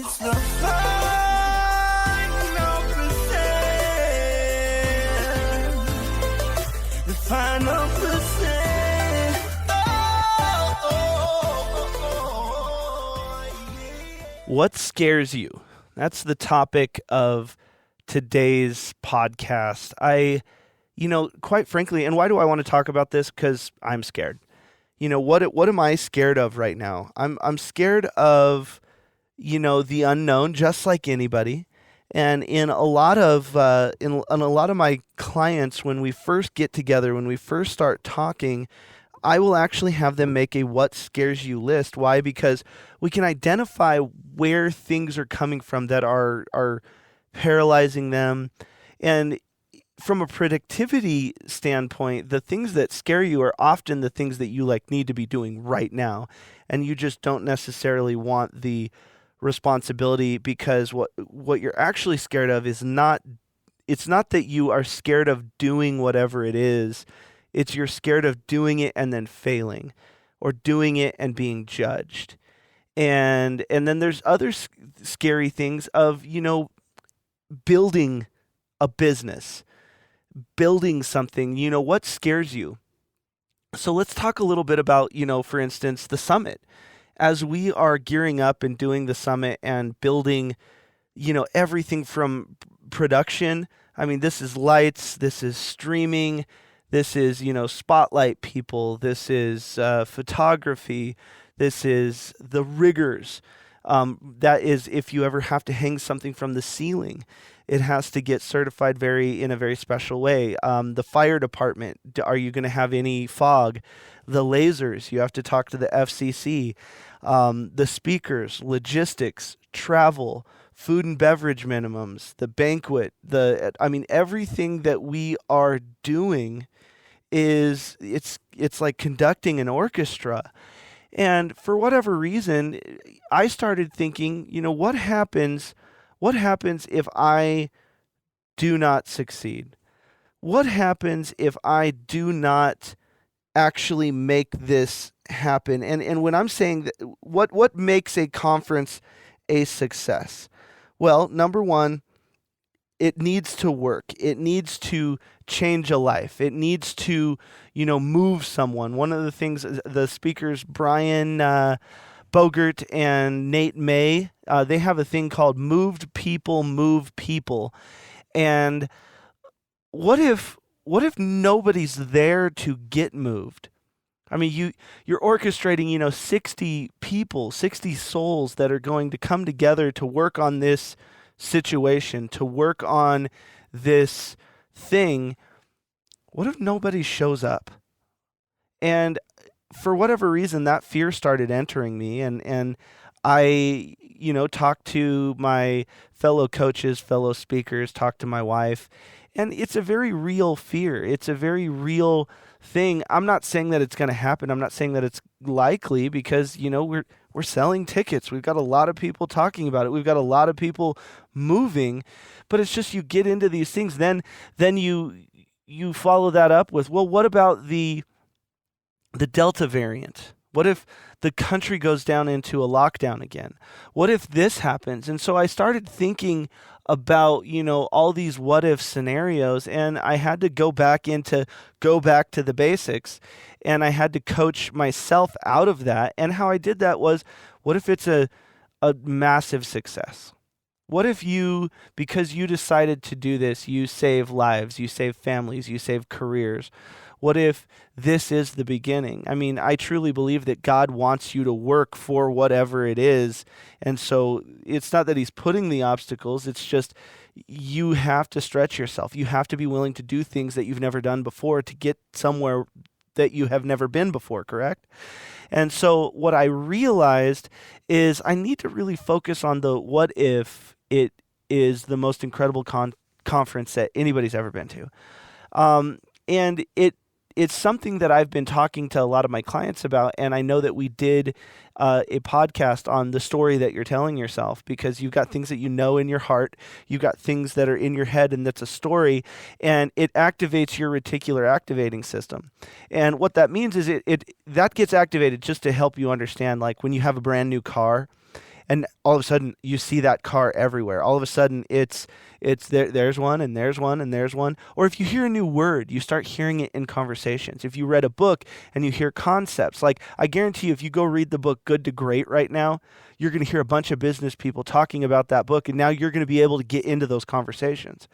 It's the final percent. The final percent. What scares you? That's the topic of today's podcast. Quite frankly, and why do I want to talk about this? Because I'm scared. What am I scared of right now? I'm scared of, the unknown, just like anybody. And in a lot of my clients, when we first get together, when we first start talking, I will actually have them make a what scares you list. Why? Because we can identify where things are coming from that are paralyzing them. And from a productivity standpoint, the things that scare you are often the things that you need to be doing right now. And you just don't necessarily want the responsibility, because what you're actually scared of is it's not that you are scared of doing whatever it is. It's you're scared of doing it and then failing, or doing it and being judged. And then there's other scary things of, building a business, building something. What scares you? So let's talk a little bit about, for instance, the summit. As we are gearing up and doing the summit and building, everything from production. I mean, this is lights, this is streaming, this is, spotlight people, this is photography, this is the riggers. That is, if you ever have to hang something from the ceiling, it has to get certified in a very special way. The fire department, are you going to have any fog? The lasers, you have to talk to the FCC. The speakers, logistics, travel, food and beverage minimums, the banquet, everything that we are doing it's like conducting an orchestra. And for whatever reason, I started thinking, what happens if I do not succeed? What happens if I do not actually make this happen? And when I'm saying that, what makes a conference a success? Well, number one, it needs to work. It needs to change a life. It needs to, move someone. One of the things the speakers, Brian Bogert and Nate May, they have a thing called Moved People Move People. And what if nobody's there to get moved? I mean, you're orchestrating, 60 people, 60 souls that are going to come together to work on this situation, to work on this thing. What if nobody shows up? And for whatever reason, that fear started entering me, and I, talked to my fellow coaches, fellow speakers, talked to my wife, and it's a very real fear. It's a very real thing. I'm not saying that it's going to happen. I'm not saying that it's likely, because, we're selling tickets. We've got a lot of people talking about it. We've got a lot of people moving, but it's just, you get into these things, then you follow that up with, well, what about the Delta variant? What if the country goes down into a lockdown again? What if this happens? And so I started thinking about, all these what if scenarios, and I had to go back to the basics, and I had to coach myself out of that. And how I did that was, what if it's a massive success? What if because you decided to do this, you save lives, you save families, you save careers? What if this is the beginning? I mean, I truly believe that God wants you to work for whatever it is. And so it's not that he's putting the obstacles. It's just, you have to stretch yourself. You have to be willing to do things that you've never done before to get somewhere that you have never been before, correct? And so what I realized is I need to really focus on the what if it is the most incredible conference that anybody's ever been to. And it's something that I've been talking to a lot of my clients about, and I know that we did a podcast on the story that you're telling yourself, because you've got things that you know in your heart, you've got things that are in your head, and that's a story, and it activates your reticular activating system. And what that means is that gets activated just to help you understand, like when you have a brand new car, and all of a sudden you see that car everywhere. All of a sudden it's there's one and there's one and there's one. Or if you hear a new word, you start hearing it in conversations. If you read a book and you hear concepts, like I guarantee you, if you go read the book Good to Great right now, you're going to hear a bunch of business people talking about that book, and now you're going to be able to get into those conversations.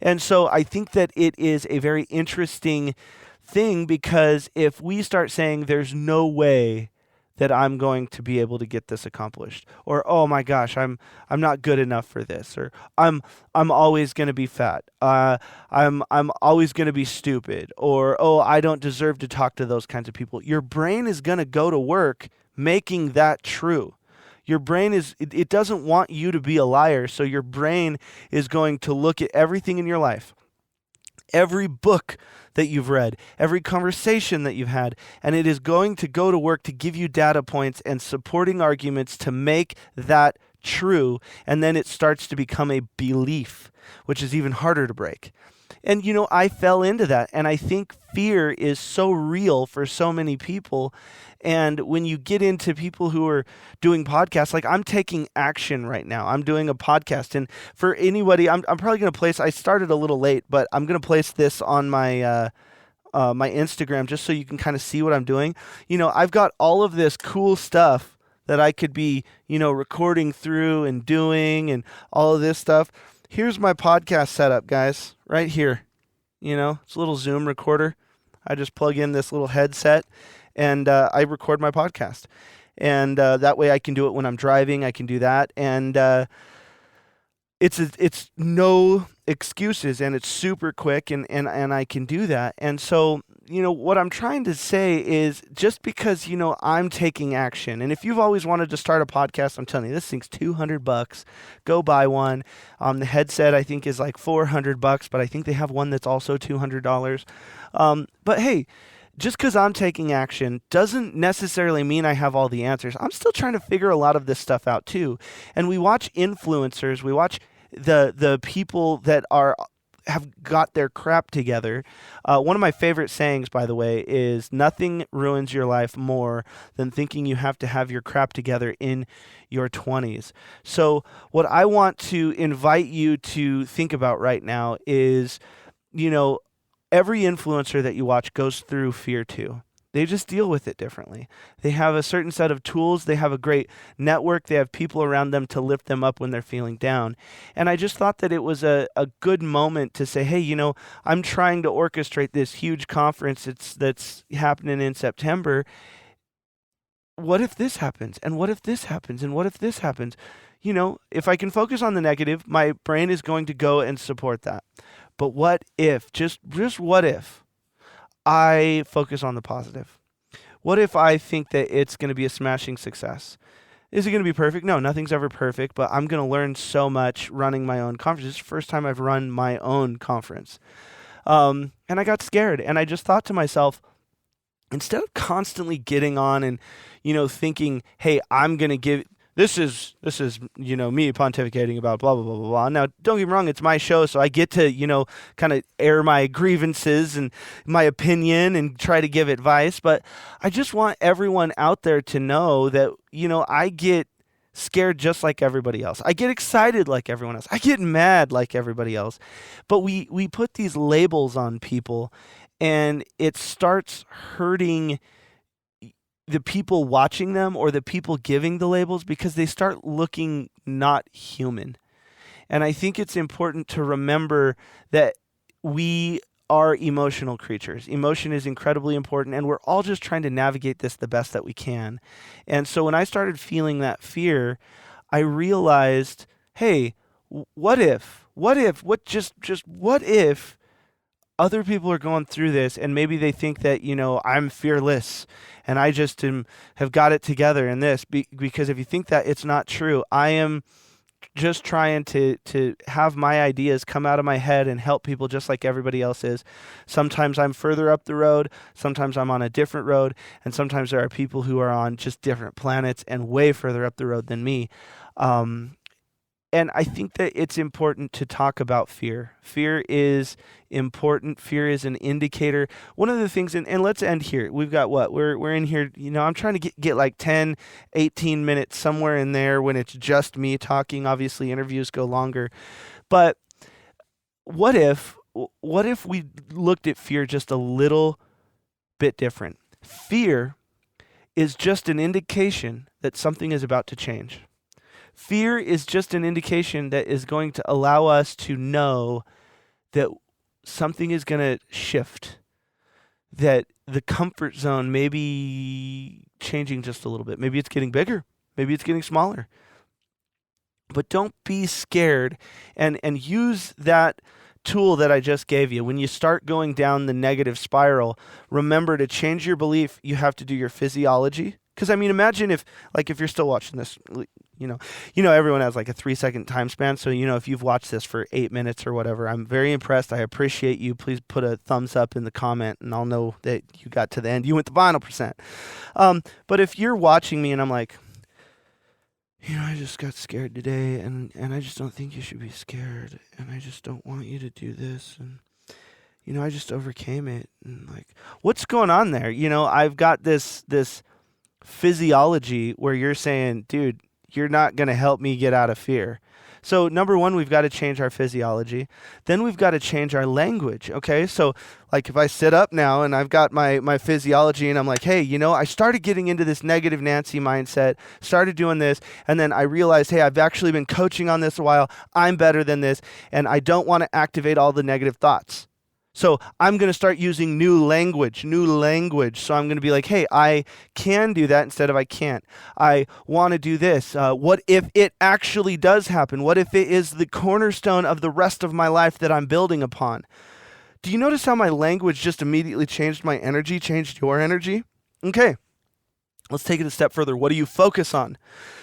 And so I think that it is a very interesting thing, because if we start saying there's no way that I'm going to be able to get this accomplished, or oh my gosh, I'm not good enough for this, or I'm always going to be fat, I'm always going to be stupid, or oh, I don't deserve to talk to those kinds of people. Your brain is going to go to work making that true. Your brain it doesn't want you to be a liar, so your brain is going to look at everything in your life, every book that you've read, every conversation that you've had, and it is going to go to work to give you data points and supporting arguments to make that true, and then it starts to become a belief, which is even harder to break. And I fell into that, and I think fear is so real for so many people. And when you get into people who are doing podcasts, like I'm taking action right now. I'm doing a podcast, and for anybody, I'm probably going to place, I started a little late, but I'm going to place this on my my Instagram just so you can kind of see what I'm doing. I've got all of this cool stuff that I could be, recording through and doing and all of this stuff. Here's my podcast setup, guys, right here. It's a little Zoom recorder. I just plug in this little headset, and I record my podcast. And that way I can do it when I'm driving. I can do that. And it's no excuses, and it's super quick, and I can do that. And so, what I'm trying to say is, just because, I'm taking action, and if you've always wanted to start a podcast, I'm telling you, this thing's $200. Go buy one. The headset, I think, is like $400, but I think they have one that's also $200. But hey, just because I'm taking action doesn't necessarily mean I have all the answers. I'm still trying to figure a lot of this stuff out too. And we watch influencers, we watch the people that have got their crap together. One of my favorite sayings, by the way, is nothing ruins your life more than thinking you have to have your crap together in your 20s. So what I want to invite you to think about right now is, every influencer that you watch goes through fear too. They just deal with it differently. They have a certain set of tools. They have a great network. They have people around them to lift them up when they're feeling down. And I just thought that it was a good moment to say, hey, I'm trying to orchestrate this huge conference that's happening in September. What if this happens? And what if this happens? And what if this happens? If I can focus on the negative, my brain is going to go and support that. But what if, just what if, I focus on the positive? What if I think that it's going to be a smashing success? Is it going to be perfect? No, nothing's ever perfect, but I'm going to learn so much running my own conference. This is the first time I've run my own conference. And I got scared, and I just thought to myself, instead of constantly getting on and, thinking, hey, I'm going to give... This is me pontificating about blah, blah, blah, blah, blah. Now, don't get me wrong, it's my show, so I get to, kind of air my grievances and my opinion and try to give advice. But I just want everyone out there to know that, I get scared just like everybody else. I get excited like everyone else. I get mad like everybody else. But we put these labels on people, and it starts hurting the people watching them or the people giving the labels, because they start looking not human. And I think it's important to remember that we are emotional creatures. Emotion is incredibly important, and we're all just trying to navigate this the best that we can. And so when I started feeling that fear, I realized, hey, what if other people are going through this, and maybe they think that, I'm fearless and I just have got it together in this, because if you think that, it's not true. I am just trying to have my ideas come out of my head and help people just like everybody else is. Sometimes I'm further up the road, sometimes I'm on a different road, and sometimes there are people who are on just different planets and way further up the road than me. And I think that it's important to talk about fear. Fear is important. Fear is an indicator. One of the things, and let's end here. We've got what? We're in here, I'm trying to get like 10, 18 minutes somewhere in there when it's just me talking. Obviously, interviews go longer. But what if we looked at fear just a little bit different? Fear is just an indication that something is about to change. Fear is just an indication that is going to allow us to know that something is going to shift, that the comfort zone may be changing just a little bit. Maybe it's getting bigger. Maybe it's getting smaller. But don't be scared and use that tool that I just gave you. When you start going down the negative spiral, remember to change your belief, you have to do your physiology. Because, imagine if you're still watching this, everyone has like a 3-second time span. So, if you've watched this for 8 minutes or whatever, I'm very impressed. I appreciate you. Please put a thumbs up in the comment and I'll know that you got to the end. You went the final percent. But if you're watching me and I'm like, I just got scared today and I just don't think you should be scared. And I just don't want you to do this. And, I just overcame it. And like, what's going on there? I've got this physiology where you're saying, dude, you're not going to help me get out of fear. So number one, we've got to change our physiology. Then we've got to change our language. Okay. So like if I sit up now and I've got my physiology and I'm like, hey, I started getting into this negative Nancy mindset, started doing this. And then I realized, hey, I've actually been coaching on this a while. I'm better than this. And I don't want to activate all the negative thoughts. So I'm going to start using new language. So I'm going to be like, hey, I can do that instead of I can't. I want to do this. What if it actually does happen? What if it is the cornerstone of the rest of my life that I'm building upon? Do you notice how my language just immediately changed my energy, changed your energy? Okay. Let's take it a step further. What do you focus on?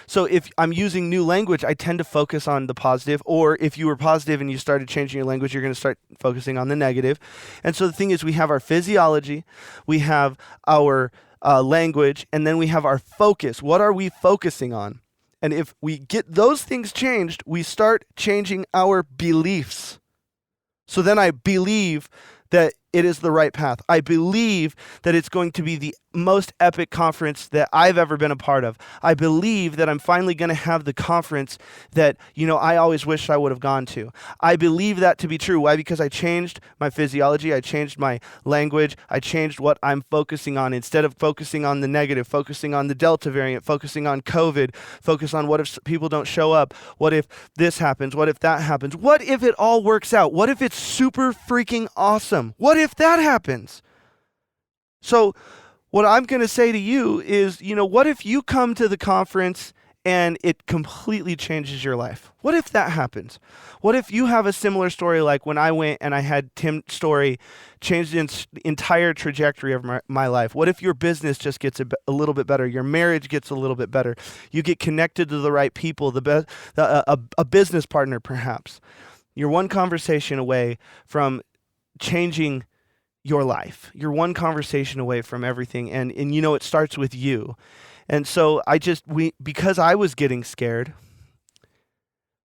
So if I'm using new language, I tend to focus on the positive. Or if you were positive and you started changing your language, you're going to start focusing on the negative. And so the thing is, we have our physiology, we have our language, and then we have our focus. What are we focusing on? And if we get those things changed, we start changing our beliefs. So then I believe that it is the right path. I believe that it's going to be the most epic conference that I've ever been a part of. I believe that I'm finally going to have the conference that, I always wished I would have gone to. I believe that to be true. Why? Because I changed my physiology. I changed my language. I changed what I'm focusing on. Instead of focusing on the negative, focusing on the Delta variant, focusing on COVID, focus on what if people don't show up? What if this happens? What if that happens? What if it all works out? What if it's super freaking awesome? What if that happens? So what I'm going to say to you is, what if you come to the conference and it completely changes your life? What if that happens? What if you have a similar story like when I went and I had Tim's story change the entire trajectory of my life? What if your business just gets a little bit better? Your marriage gets a little bit better. You get connected to the right people, a business partner perhaps. You're one conversation away from changing your life. You're one conversation away from everything. And it starts with you. And so because I was getting scared,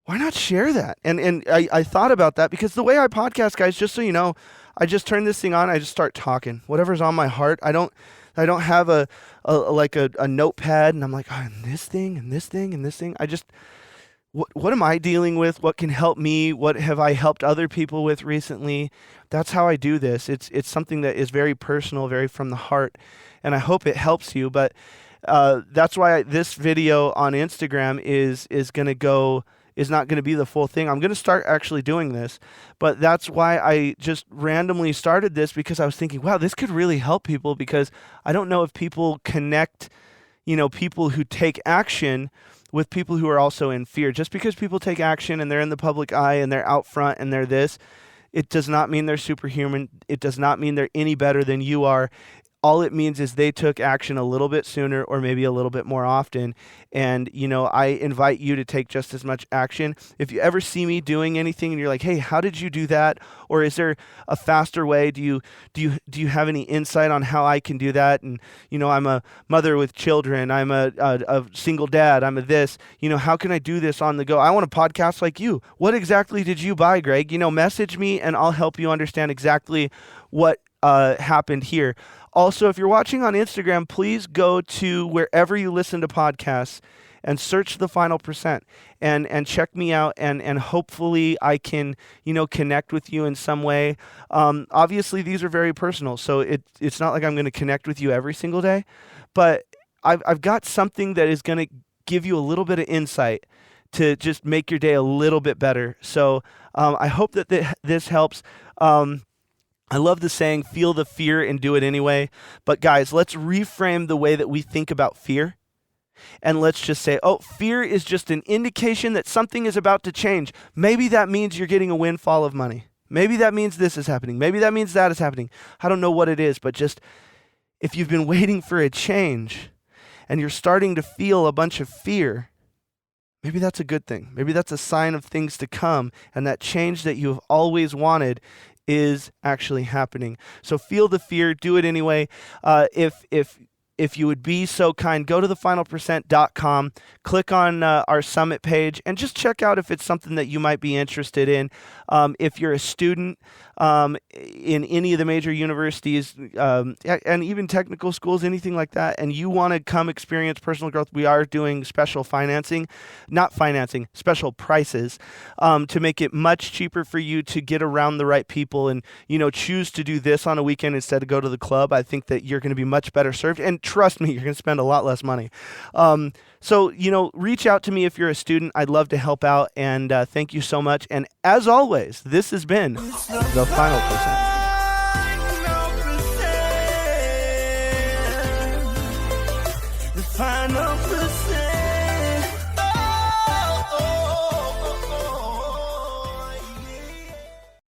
why not share that? And I thought about that because the way I podcast, guys, just so you know, I just turn this thing on. I just start talking, whatever's on my heart. I don't have a notepad and I'm like, oh, and this thing and this thing and this thing. What am I dealing with? What can help me? What have I helped other people with recently? That's how I do this. It's something that is very personal, very from the heart, and I hope it helps you. But that's why this video on Instagram is not going to be the full thing. I'm going to start actually doing this, but that's why I just randomly started this because I was thinking, wow, this could really help people because I don't know if people connect, people who take action with people who are also in fear. Just because people take action and they're in the public eye and they're out front and they're this, it does not mean they're superhuman. It does not mean they're any better than you are. all it means is they took action a little bit sooner or maybe a little bit more often. And, I invite you to take just as much action. If you ever see me doing anything and you're like, hey, how did you do that? Or is there a faster way? Do you have any insight on how I can do that? And, I'm a mother with children. I'm a single dad. I'm a this. How can I do this on the go? I want a podcast like you. What exactly did you buy, Greg? Message me and I'll help you understand exactly what happened here. Also, if you're watching on Instagram, please go to wherever you listen to podcasts and search The Final Percent and check me out and hopefully I can, connect with you in some way. Obviously, these are very personal, so it's not like I'm going to connect with you every single day, but I've got something that is going to give you a little bit of insight to just make your day a little bit better. So I hope that this helps. I love the saying, feel the fear and do it anyway. But guys, let's reframe the way that we think about fear. And let's just say, fear is just an indication that something is about to change. Maybe that means you're getting a windfall of money. Maybe that means this is happening. Maybe that means that is happening. I don't know what it is, but just if you've been waiting for a change and you're starting to feel a bunch of fear, maybe that's a good thing. Maybe that's a sign of things to come, and that change that you've always wanted is actually happening. So feel the fear, do it anyway. If you would be so kind, go to thefinalpercent.com, click on our summit page, and just check out if it's something that you might be interested in. If you're a student in any of the major universities and even technical schools, anything like that, and you want to come experience personal growth, we are doing special special prices to make it much cheaper for you to get around the right people and, choose to do this on a weekend instead of go to the club. I think that you're going to be much better served. And trust me, you're going to spend a lot less money. So, reach out to me if you're a student. I'd love to help out. And thank you so much. And as always, this has been The Final Percent.